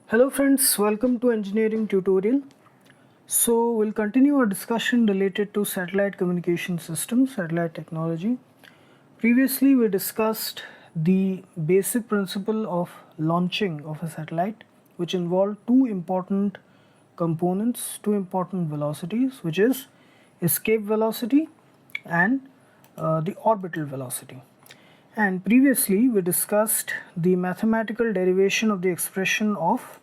Hello friends, welcome to engineering tutorial. So we'll continue our discussion related to satellite communication systems, satellite technology. Previously we discussed the basic principle of launching of a satellite, which involved two important components, two important velocities, which is escape velocity and the orbital velocity. And previously we discussed the mathematical derivation of the expression of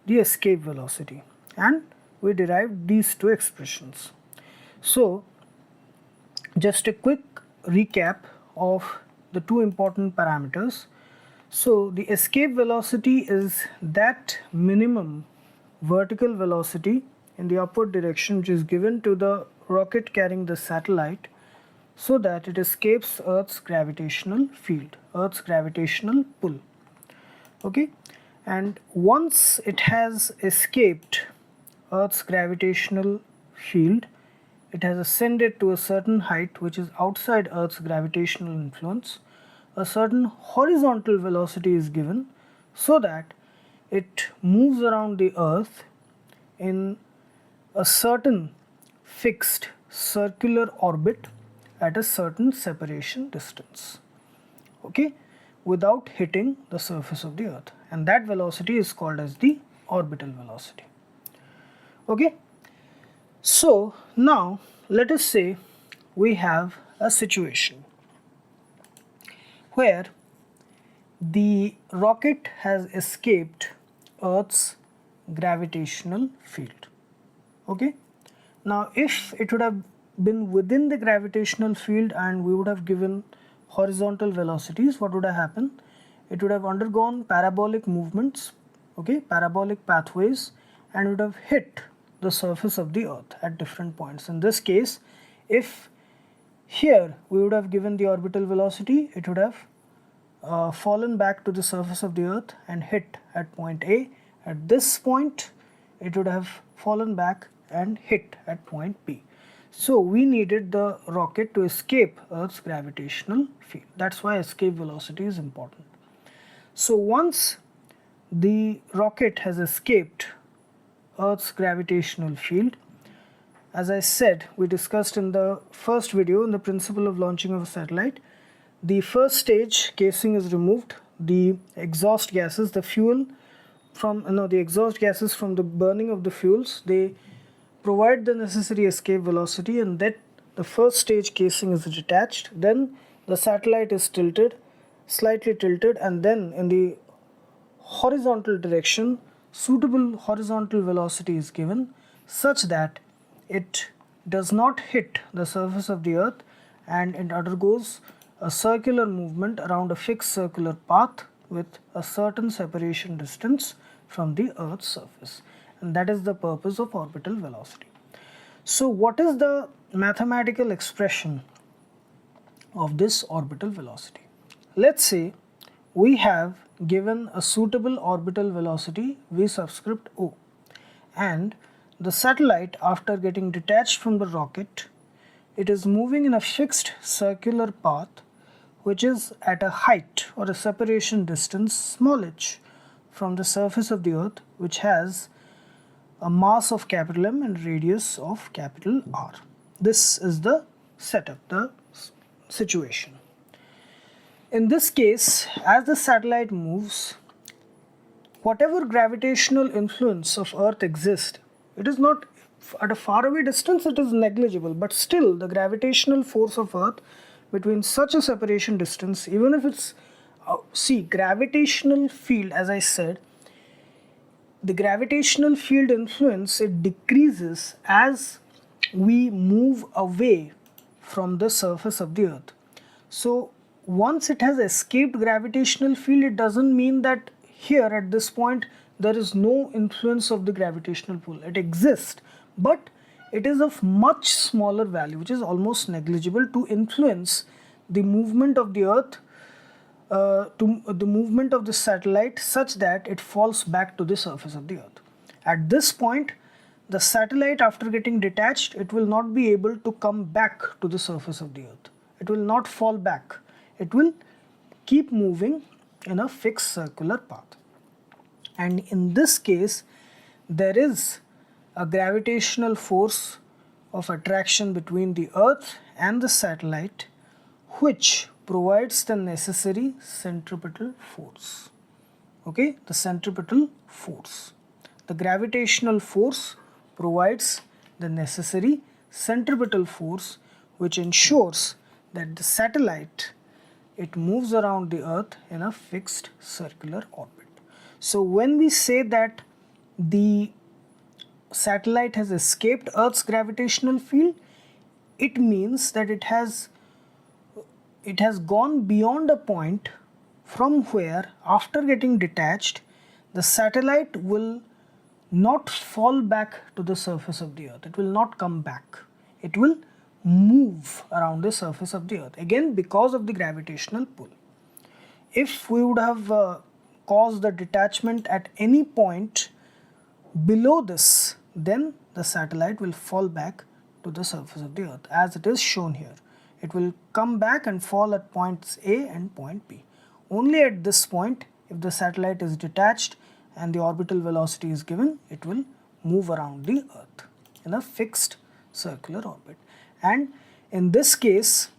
the escape velocity, and we derived these two expressions. So just a quick recap of the two important parameters. So the escape velocity is that minimum vertical velocity in the upward direction which is given to the rocket carrying the satellite so that it escapes Earth's gravitational field, Earth's gravitational pull. Okay, and once it has escaped Earth's gravitational field, it has ascended to a certain height which is outside Earth's gravitational influence. A certain horizontal velocity is given so that it moves around the Earth in a certain fixed circular orbit at a certain separation distance, okay, without hitting the surface of the Earth, and that velocity is called as the orbital velocity. Okay, so now let us say we have a situation where the rocket has escaped Earth's gravitational field. Okay, now if it would have been within the gravitational field and we would have given horizontal velocities, what would have happened? It would have undergone parabolic movements, okay, parabolic pathways, and would have hit the surface of the Earth at different points. In this case, if here we would have given the orbital velocity, it would have fallen back to the surface of the Earth and hit at point A. At this point, it would have fallen back and hit at point B. So we needed the rocket to escape Earth's gravitational field. That's why escape velocity is important. So once the rocket has escaped Earth's gravitational field, as I said, we discussed in the first video in the principle of launching of a satellite, the first stage casing is removed, the exhaust gases, the fuel from the exhaust gases from the burning of the fuels, they provide the necessary escape velocity, and that the first stage casing is detached. Then the satellite is tilted, slightly tilted, and then in the horizontal direction suitable horizontal velocity is given such that it does not hit the surface of the Earth and it undergoes a circular movement around a fixed circular path with a certain separation distance from the Earth's surface, and that is the purpose of orbital velocity. So what is the mathematical expression of this orbital velocity? Let's say we have given a suitable orbital velocity v subscript O, and the satellite, after getting detached from the rocket, it is moving in a fixed circular path which is at a height or a separation distance small h from the surface of the Earth, which has a mass of capital M and radius of capital R. This is the setup, the situation. In this case, as the satellite moves, whatever gravitational influence of Earth exists, it is not at a faraway distance, it is negligible, but still the gravitational force of Earth between such a separation distance, even if it's gravitational field, as I said, the gravitational field influence, it decreases as we move away from the surface of the Earth. So once it has escaped gravitational field, it doesn't mean that here at this point there is no influence of the gravitational pull. It exists, but it is of much smaller value, which is almost negligible, to influence the movement of the Earth, to the movement of the satellite, such that it falls back to the surface of the Earth. At this point, the satellite, after getting detached, it will not be able to come back to the surface of the Earth. It will not fall back. It will keep moving in a fixed circular path. and in this case there is a gravitational force of attraction between the Earth and the satellite, which provides the necessary centripetal force. Okay, the centripetal force. The gravitational force provides the necessary centripetal force, which ensures that the satellite, it moves around the Earth in a fixed circular orbit. So when we say that the satellite has escaped Earth's gravitational field, it means that it has gone beyond a point from where, after getting detached, the satellite will not fall back to the surface of the Earth. It will not come back. It will move around the surface of the Earth, again because of the gravitational pull. If we would have caused the detachment at any point below this, then the satellite will fall back to the surface of the Earth, as it is shown here. It will come back and fall at points A and point B. Only at this point, if the satellite is detached and the orbital velocity is given, it will move around the Earth in a fixed circular orbit. And in this case,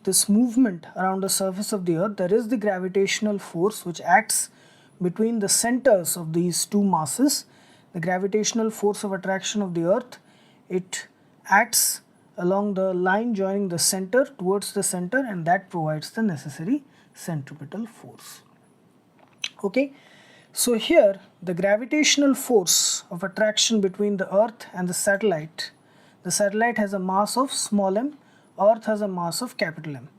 this movement around the surface of the Earth, there is the gravitational force which acts between the centers of these two masses. The gravitational force of attraction of the Earth, it acts along the line joining the center towards the center, and that provides the necessary centripetal force. Okay, so here the gravitational force of attraction between the Earth and the satellite has a mass of small m, Earth has a mass of capital M.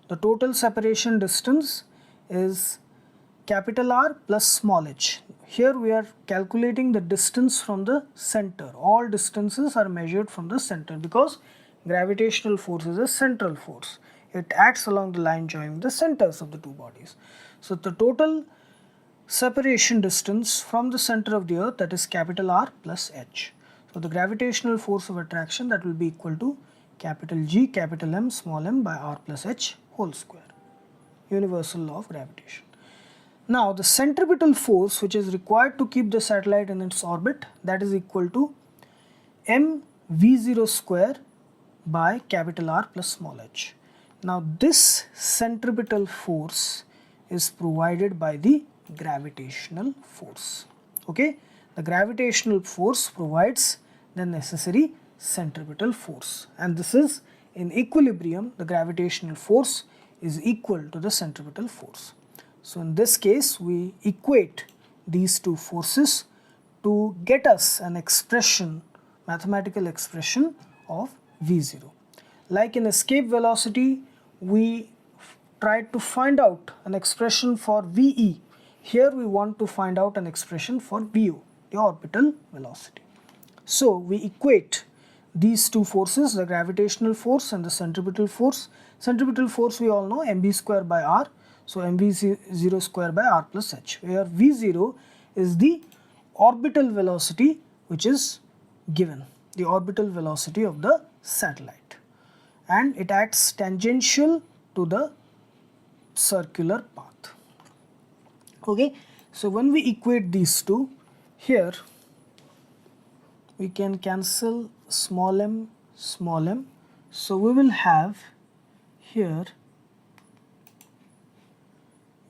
The total separation distance is capital R plus small h. Here we are calculating the distance from the center. All distances are measured from the center because gravitational force is a central force. It acts along the line joining the centers of the two bodies. So the total separation distance from the center of the Earth, that is capital R plus h. So the gravitational force of attraction, that will be equal to capital G capital M small m by R plus h whole square. Universal law of gravitation. Now the centripetal force which is required to keep the satellite in its orbit, that is equal to mv0 square by capital R plus small h. Now this centripetal force is provided by the gravitational force. Okay, the gravitational force provides the necessary centripetal force, and this is in equilibrium. The gravitational force is equal to the centripetal force. So in this case we equate these two forces to get us an expression, mathematical expression of V0. Like in escape velocity, we tried to find out an expression for VE. Here we want to find out an expression for VO, the orbital velocity. So we equate these two forces, the gravitational force and the centripetal force. Centripetal force we all know, mv square by r. So mv0 square by r plus h, where v0 is the orbital velocity which is given, the orbital velocity of the satellite, and it acts tangential to the circular path. Okay, so when we equate these two, here we can cancel small m, so we will have here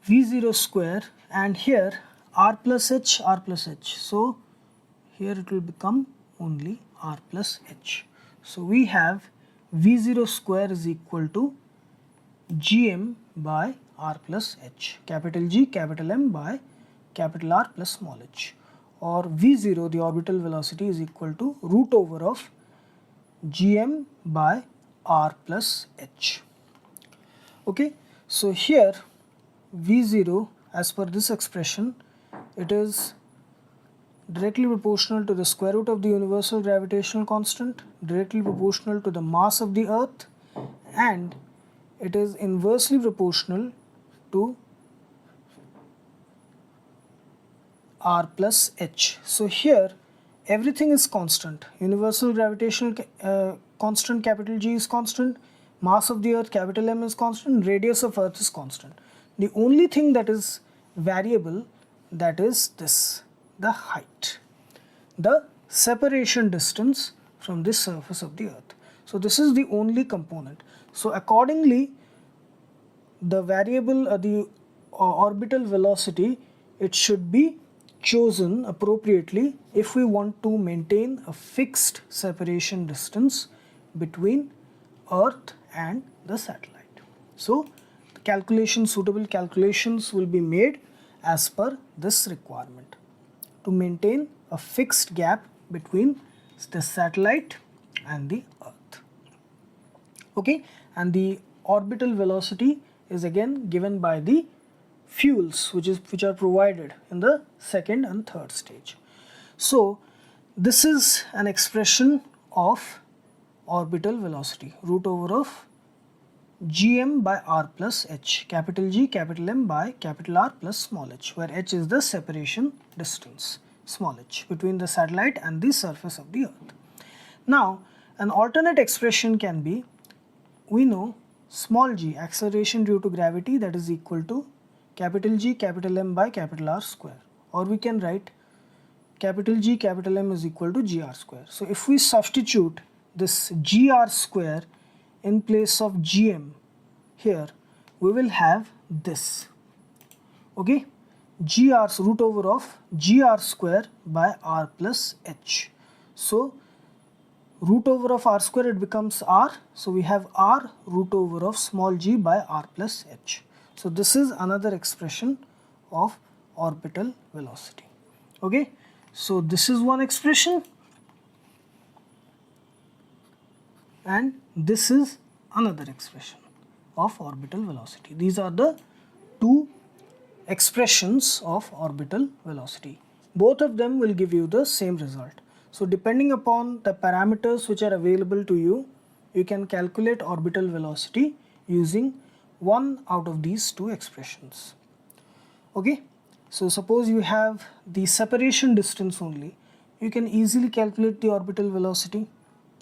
v0 square and here r plus h, so here it will become only r plus h. So we have v0 square is equal to gm by r plus h, capital G capital M by capital R plus small h, or v0, the orbital velocity, is equal to root over of gm by r plus h. Okay, so here v0, as per this expression, it is directly proportional to the square root of the universal gravitational constant, directly proportional to the mass of the Earth, and it is inversely proportional to r plus h. So here everything is constant. Universal gravitational constant capital G is constant, mass of the Earth capital M is constant, radius of Earth is constant. The only thing that is variable that is this, the height, the separation distance from the surface of the earth. So this is the only component. So accordingly, the variable the orbital velocity, it should be chosen appropriately if we want to maintain a fixed separation distance between earth and the satellite. So suitable calculations will be made as per this requirement to maintain a fixed gap between the satellite and the earth. Okay, and the orbital velocity is again given by the fuels which are provided in the second and third stage. So this is an expression of orbital velocity, root over of gm by r plus h, capital G capital M by capital R plus small h, where h is the separation distance, small h, between the satellite and the surface of the earth. Now an alternate expression can be, we know small g, acceleration due to gravity, that is equal to capital G capital M by capital R square, or we can write capital G capital M is equal to gr square. So if we substitute this gr square in place of gm here, we will have this, okay, gr's root over of gr square by r plus h. So root over of r square, it becomes r, so we have r root over of small g by r plus h. So this is another expression of orbital velocity. Okay, so this is one expression and this is another expression of orbital velocity. These are the two expressions of orbital velocity. Both of them will give you the same result. So depending upon the parameters which are available to you, you can calculate orbital velocity using one out of these two expressions. Okay, so suppose you have the separation distance only, you can easily calculate the orbital velocity.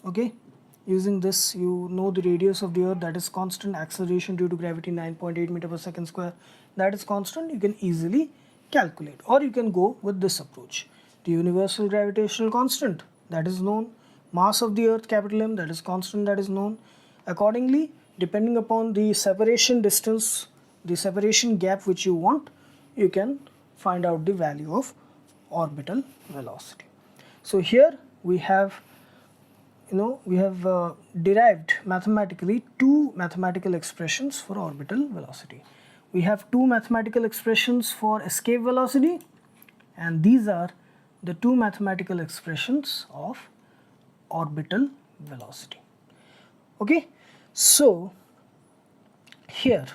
Okay, using this, you know the radius of the earth, that is constant, acceleration due to gravity 9.8 meter per second square, that is constant, you can easily calculate. Or you can go with this approach, the universal gravitational constant, that is known, mass of the earth capital M, that is constant, that is known. Accordingly, depending upon the separation distance, the separation gap which you want, you can find out the value of orbital velocity. So here we have derived mathematically two mathematical expressions for orbital velocity. We have two mathematical expressions for escape velocity, and these are the two mathematical expressions of orbital velocity. Okay, so here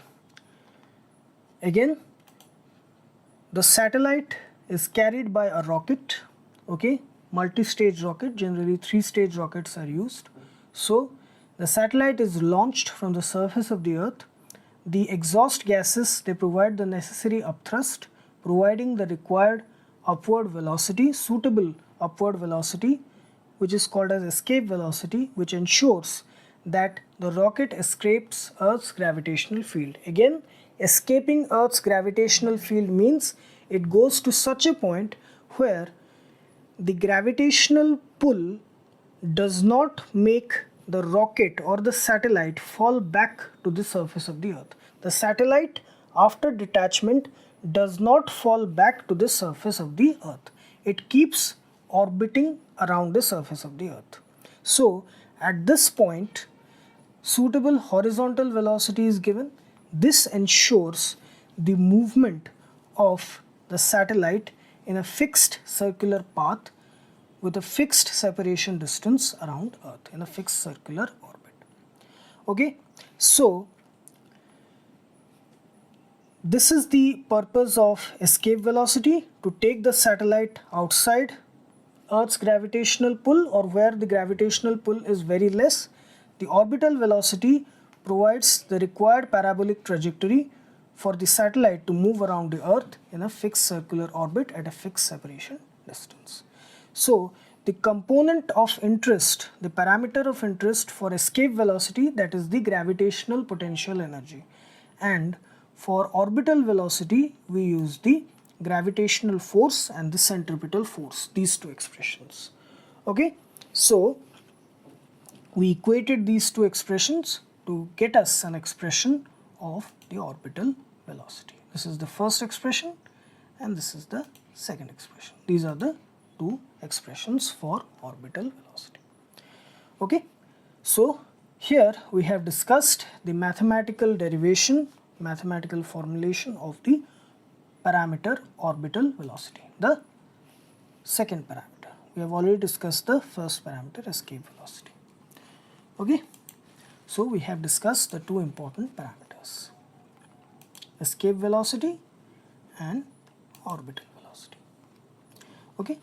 again the satellite is carried by a rocket, okay, multi-stage rocket, generally 3-stage rockets are used. So the satellite is launched from the surface of the earth. The exhaust gases, they provide the necessary upthrust, providing the required upward velocity, suitable upward velocity, which is called as escape velocity, which ensures that the rocket escapes Earth's gravitational field. Again, escaping Earth's gravitational field means it goes to such a point where the gravitational pull does not make the rocket or the satellite fall back to the surface of the earth. The satellite, after detachment, does not fall back to the surface of the earth. It keeps orbiting around the surface of the earth. So at this point, suitable horizontal velocity is given. This ensures the movement of the satellite in a fixed circular path with a fixed separation distance around Earth in a fixed circular orbit. Okay, so this is the purpose of escape velocity, to take the satellite outside Earth's gravitational pull or where the gravitational pull is very less. The orbital velocity provides the required parabolic trajectory for the satellite to move around the Earth in a fixed circular orbit at a fixed separation distance. So the component of interest, the parameter of interest for escape velocity, that is the gravitational potential energy, and for orbital velocity we use the gravitational force and the centripetal force, these two expressions. Okay, so we equated these two expressions to get us an expression of the orbital velocity. This is the first expression and this is the second expression. These are the two expressions for orbital velocity. Okay, so here we have discussed the mathematical derivation, mathematical formulation of the parameter orbital velocity, the second parameter. We have already discussed the first parameter, escape velocity. Okay, so we have discussed the two important parameters, escape velocity and orbital velocity. Okay,